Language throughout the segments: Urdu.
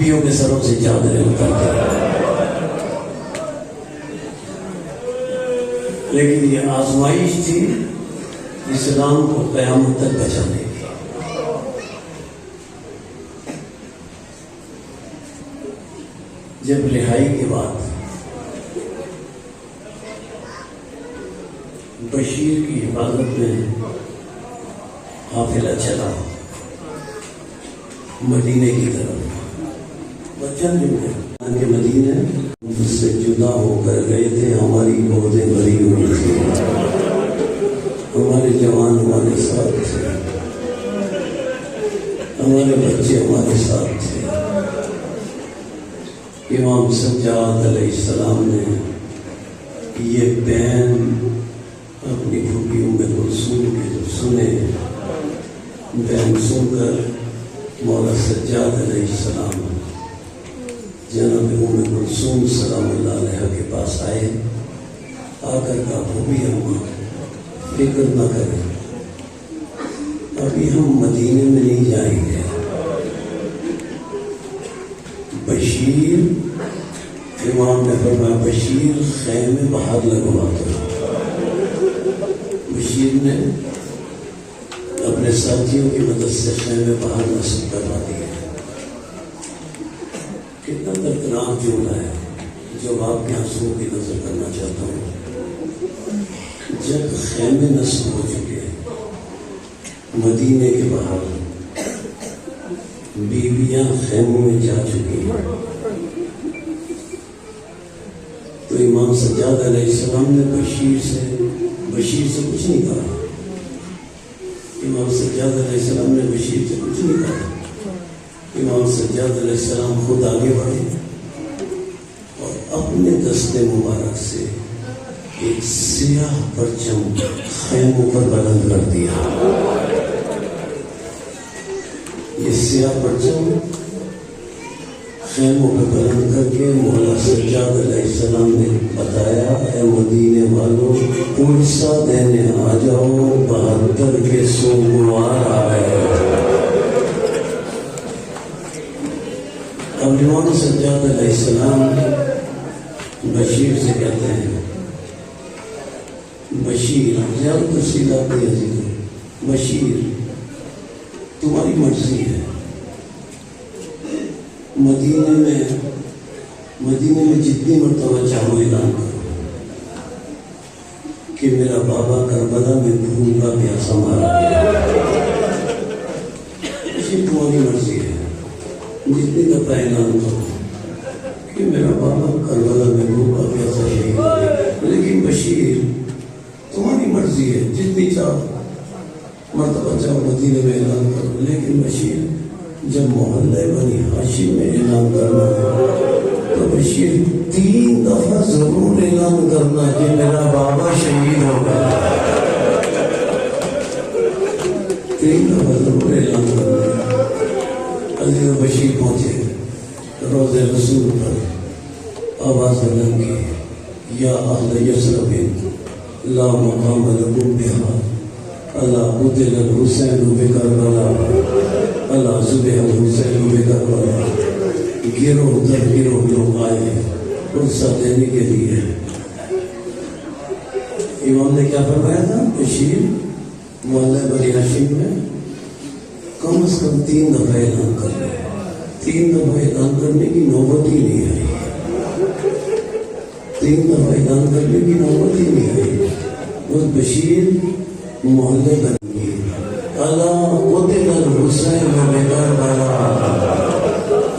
بیویوں کے سروں سے چادریں اتارتے ہیں، لیکن یہ آزمائش تھی اسلام کو قیامت تک بچانے کی۔ جب رہائی کے بعد بشیر کی حفاظت میں قافلہ چلا مدینے کی طرف، بچن کے مدینے اس سے جدا ہو کر گئے تھے، ہماری گودیں بھری ہوئی تھی، ہمارے جوان ہمارے ساتھ تھے، ہمارے بچے ہمارے ساتھ تھے۔ امام سجاد علیہ السلام نے یہ بین اپنی پھوپھی ام کلثوم کے جو سنے، بین سن کر مولا سجاد علیہ السلام جناب ام کلثوم سلام اللہ علیہ کے پاس آئے، آ کر کہا پھوپھی اماں فکر نہ کریں، ابھی ہم مدینے میں نہیں جائیں گے، بشیر امام نے فرمایا بشیر خیمے باہر لگوا دو۔ بشیر نے اپنے ساتھیوں کی مدد سے خیمے باہر نصب کروا دیے۔ کتنا دردناک جملہ ہے جو آپ کے آنسوؤں کی نظر کرنا چاہتا ہوں۔ جب خیمے نصب ہو چکے مدینے کے باہر، بیویاں خیموں میں جا چکی، تو امام سجاد علیہ السلام نے بشیر سے کچھ نہیں کہا، امام سجاد علیہ السلام نے بشیر سے کچھ نہیں کہا۔ امام سجاد علیہ السلام خود آگے بڑھے اور اپنے دست مبارک سے ایک سیاہ پرچم خیموں پر بلند کر دیا۔ یہ سیاہ پرچم خیموں پہ بلند کر کے مولا سجاد علیہ السلام نے بتایا، اے مدینے والوں پرسا دینے آ جاؤ، 72 کے سوگوار آ گئے۔ اب امام سجاد علیہ السلام بشیر سے کہتے ہیں، بشیر زیادہ تفصیلات نہیں عزیز، بشیر تمہاری مرضی ہے، مدینے میں جتنی مرتبہ چاہو اعلان کرو کہ میرا بابا کربلا میں خون کا پیاسا مارا گیا، بشیر تمہاری مرضی ہے، جتنی دفعہ اعلان کرو کہ میرا بابا کربلا میں خون کا پیاسا شہید ہو گیا، لیکن بشیر تمہاری مرضی ہے، جتنی چاہو مرتبہ چاہو مدینے میں اعلان کرو، لیکن بشیر جب محلہ بنی ہاشم میں اعلان کرنا ہے تو بشیر 3 دفعہ ضرور اعلان کرنا کہ میرا بابا شہید ہو گیا، 3 دفعہ ضرور اعلان کرنا۔ عزیز بشیر پہنچے روضہ رسول پر، آواز بلند کی، یا اہل یثرب لا مقام لکم بہا، الا قتل الحسین بکربلا، الا ذبح الحسین بکربلا۔ گروہ در گروہ لوگ آئے رخصت دینے کے لیے۔ امام نے کیا فرمایا تھا؟ بشیر محلہ بنی ہاشم میں کم از کم 3 دفعہ اعلان کر لے، 3 دفعہ اعلان کرنے کی نوبت ہی نہیں آئی، 3 دفعہ اعلان کرنے کی نوبت ہی نہیں آئی۔ اس بشیر محلے بن گئی، الا قتل الحسین بکربلا،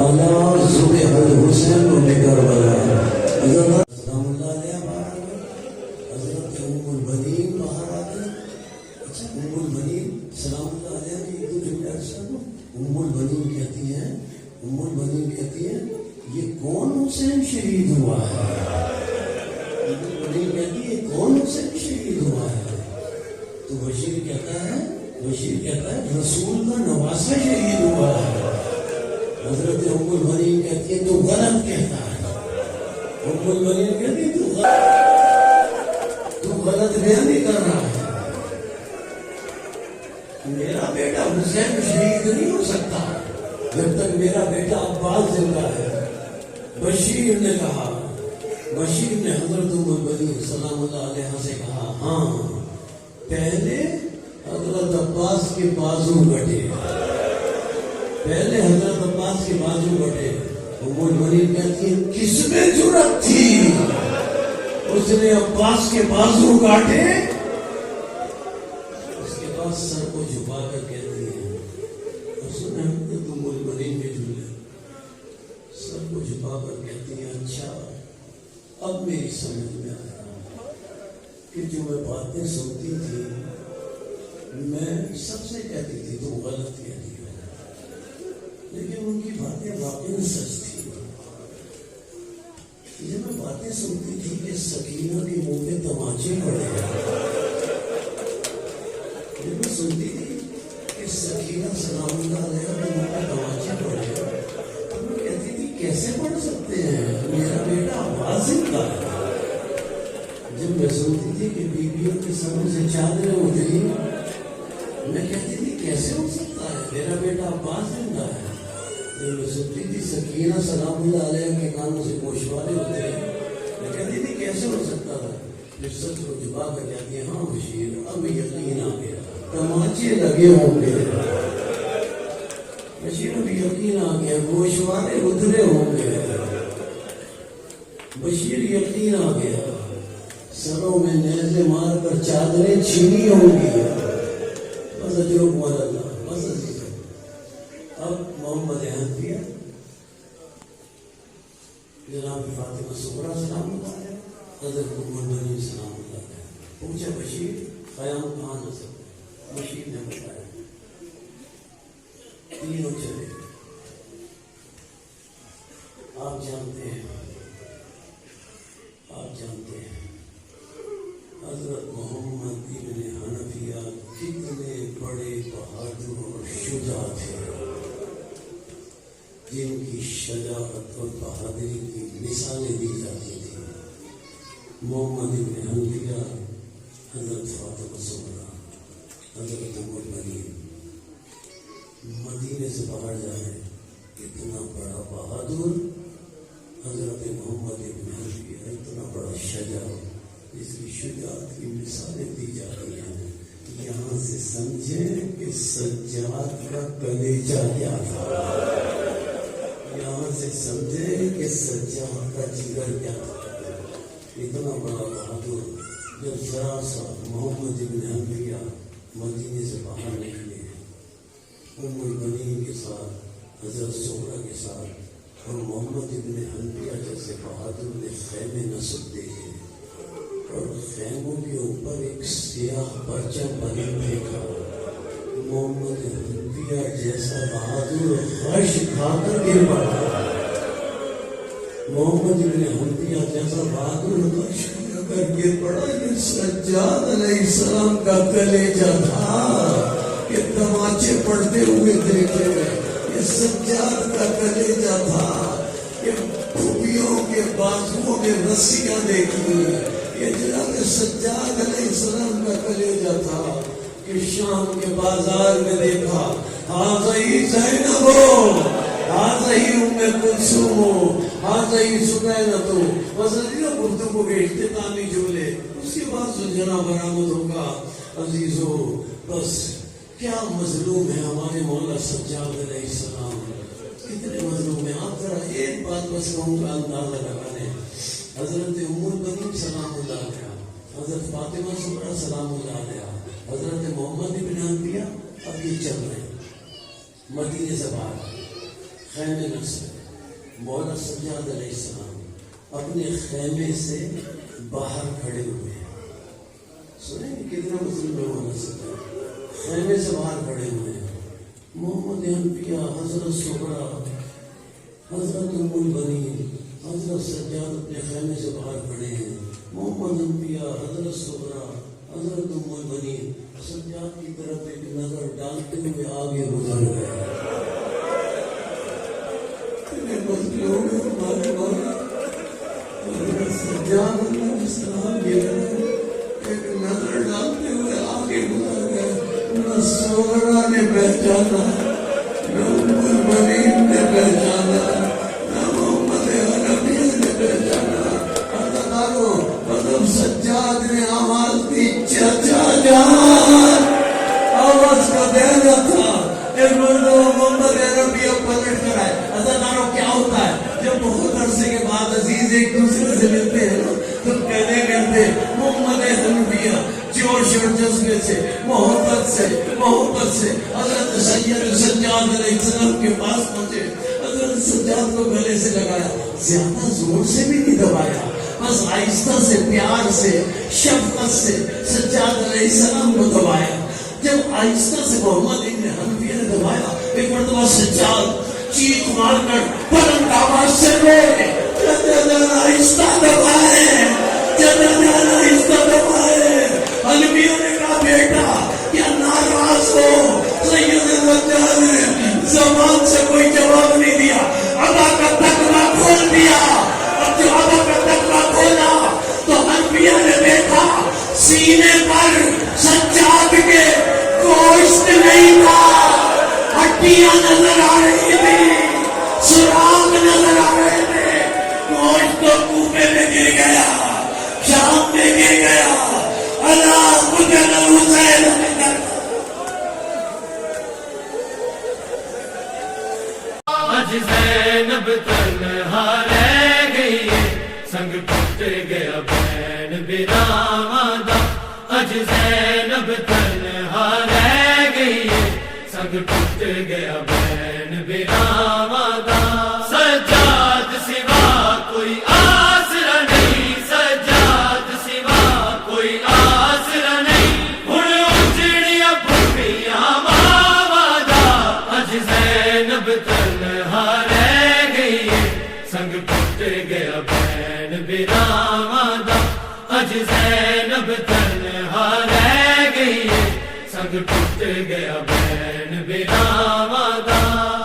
الا ذبح الحسین بکربلا۔ حضرت سلام اللہ علیہ باہر آ گئے، حضرت ام البنین باہر آ گئے۔ اچھا ام البنین سلام اللہ علیہ کی ایک دو جملے عرض کر دو۔ ام البنین کہتی ہیں یہ کون حسین شہید ہوا ہے؟ ام البنین کہتی ہے کون حسین شہید ہوا ہے؟ تو بشیر کہتا ہے رسول کا نواسا شہید ہوا ہے۔ حضرت ام البنین کہتی ہے تو غلط کہتا ہے، ام البنین کہتی ہے تو غلط بیانی کر رہا ہے، میرا بیٹا حسین شہید نہیں ہو سکتا، جب تک میرا بیٹا عباس زندہ ہے. بشیر نے کہا, بشیر نے حضرت ام البنین سلام اللہ علیہ سے کہا, ہاں پہلے حضرت عباس کے بازو کٹے, پہلے حضرت عباس کے بازو کٹے. ام البنین کہتی ہے کس میں جرأت تھی اس نے عباس کے بازو کاٹے. اس کے بعد سر کو جھپا کر کہتی ہے, اس نے ام البنین کے جھولے سر کو جھپا کر کہتی ہے, اچھا اب میری سمجھ میں آیا کہ جو میں باتیں سنتی تھی میں سب سے کہتی تھی تو غلط کہتی ہوں, لیکن ان کی باتیں واقعی سچ تھی. یہ میں باتیں سنتی تھی کہ سکینہ کے منہ میں تماچے پڑے ہیں, یہ میں سنتی تھی کہ سکینہ سلام اللہ علیہ کے منہ میں تماچے پڑے ہیں, تو میں کہتی تھی کیسے پڑھ سکتے ہیں, میرا بیٹا آواز زندہ ہے. جب میں سنتی تھی کہ بیویوں کے سامنے سے چادریں اتری میں کہتی تھی کیسے ہو سکتا ہے, میرا بیٹا آواز زندہ ہے. میں سنتی تھی سکینہ سلام اللہ علیہ کے کانوں سے گوشوارے ہوتے ہیں میں کہتی تھی کیسے ہو سکتا تھا. پھر سچ کو چھپا کر کہتی ہے, ہاں بشیر اب یقین آ گیا, تماچے لگے ہوں گے. بشیر اب یقین آ گیا, گوشوارے اترے ہوں گے. بشیر یقین آ گیا, سروں میں نیزے مار کر چادریں چھینی ہوں گی. بس اجرک مال اللہ. بس عزیز اب محمد حنفیہ جناب فاطمہ صغریٰ سلام اللہ علیہ, حضرت ام البنین سلام اللہ علیہ. پوچھا بشیر قیام کہاں نصب ہے, بشیر نے بتایا. تینوں چلے. آپ جانتے ہیں حضرت محمد ابن حنفیہ کتنے بڑے بہادر اور شجاع تھے, جن کی شجاعت اور بہادری کی مثالیں دی جاتی تھیں. محمد ابن حنفیہ, حضرت فاطمہ صغریٰ, حضرت ام البنین مدینے سے باہر جائے, اتنا بڑا بہادر حضرت محمد ابن حنفیہ, اتنا بڑا شجاع, اس کی شجاعت کی مثالیں دی جاتی ہیں. یہاں سے سمجھیں کہ سجاد کا کلیجہ کیا تھا, یہاں سے سمجھے کہ سجاد کا جگر کیا تھا. اتنا بڑا بہادر جب ذرا سا محمد ابن حنفیہ مدینے سے باہر نکلے, ام البنین کے ساتھ, حضرت صغریٰ کے ساتھ, اور محمد ابن حنفیہ جیسے بہادر نے خیمے نصب دیے اور خیموں کے اوپر ایک سیاہ پرچم بنے پھینکا. محمد حنفیہ جیسا بہادر خرش کھا کر گر پڑا. محمد ابن حنفیہ جیسا بہادر خرش کھا کر گر پڑا. یہ سجاد علیہ السلام کا کلیجہ تھا کہ تماچے پڑتے ہوئے دیکھے. یہ سجاد کا کلیجہ تھا کہ پھوپھیوں کے بازوؤں میں رسیاں دیکھی. یہ جناب سجاد علیہ السلام کا کلیجہ تھا کہ شام کے بازار میں دیکھا, حاضی زینب ہو, حاضی ام کلثوم, حاضی سکینہ. وزیر گفتگو کے اختتامی جملے, اس کے بعد سلجھنا برآمد ہوگا. عزیزو بس کیا مظلوم ہے ہمارے مولا سجاد علیہ السلام, کتنے مظلوم ہیں. آپ ذرا ایک بات بس کہوں گا اندازہ لگا لیں. حضرت ام البنین سلام اللہ علیہ, حضرت فاطمہ صغریٰ سلام اللہ علیہ, حضرت محمد ابن حنفیہ اب یہ چل رہے ہیں مدینے سے باہر, خیمے نصب. مولا سجاد علیہ السلام اپنے خیمے سے باہر کھڑے ہوئے ہیں. سنیں کتنا مسلم ہے مولا سجاد, خیمے سے باہر کھڑے ہوئے ہیں. محمد حنفیہ, حضرت صغریٰ, حضرت ام البنین, حضرت سجاد اپنے خیمے سے باہر کھڑے ہیں. محمد حنفیہ, حضرت صغریٰ, حضرت ام البنین سجاد کی طرف ایک نظر ڈالتے ہوئے آگے گزر گئے. سجاد علیہ السلام ایک نظر ڈالتے ہوئے آگے گزر گئے. نہ صغریٰ نے پہچانا, نہ ام البنین عزیز ایک دوسرے سے ملتے ہیں نا تو کہتے محمد حنفیہ جوش اور جذبے سے محبت سے حضرت سید سجاد علیہ السلام کے پاس پہنچے. حضرت سجاد کو گلے سے لگایا, زیادہ زور سے بھی نہیں دبایا, بس آہستہ سے پیار سے شفقت سے سجاد علیہ السلام کو دبایا. جب آہستہ سے محمد ابن حنفیہ نے دبایا, ایک مرتبہ سجاد چیخ مار کر بلند آواز سے روئے, آہستہ دبائے, آہستہ دبائے. حنفیوں نے کہا بیٹا کیا ناراض ہو؟ سید الرجال نے زبان سے کوئی جواب نہیں دیا, ادا کا تکلا کھول دیا. اور جب ادا کا تکلا کھولا تو حنفیہ نے دیکھا سینے پر سجاد کے گوشت نہیں تھا, ہڈیاں نظر آ رہی تھی, سراغ نظر آ رہے تھے. گوشت تو کوفے میں گر گیا, شام میں گر گیا. اللہ قتل حسین. آج زینب تنہا رہ گئی, سنگ ٹوٹ گیا بہن برآمدہ. آج زینب تنہا رہ گئی, سنگ ٹوٹ گیا بہن برآمدہ. سجاد سوا کوئی آسرا نہیں, سجاد سوا کوئی آسرا نہیں. ہن اجڑیاں بھٹیاں ماوادہ. آج زینب تنہا رہ گئی, سنگ ٹوٹ گیا بہن برآمدہ. آج زینب تنہا رہ گئی, سنگ ٹوٹ گیا بہن برآمدہ.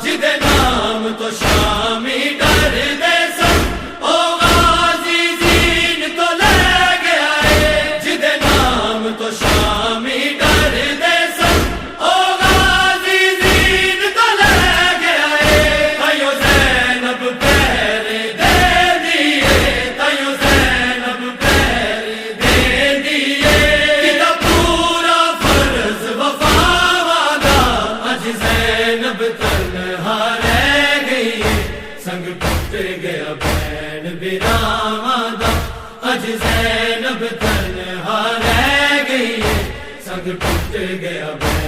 جد نام تو شامی ڈر دے سن, او غازی زین تو لے گیا ہے. جد نام تو شامی ڈر دے سن, او غازی زین تو لے گیا ہے. تائیو زینب پیر دے دیے, تائیو زینب پیر دے دیے. کتا پورا فرض وفا وادا. آج زینب تنہا رہ گئی, سنگ ٹوٹ گیا بہن برآمدہ. آج زینب تنہا رہ گئی, سنگ ٹوٹ گیا بہن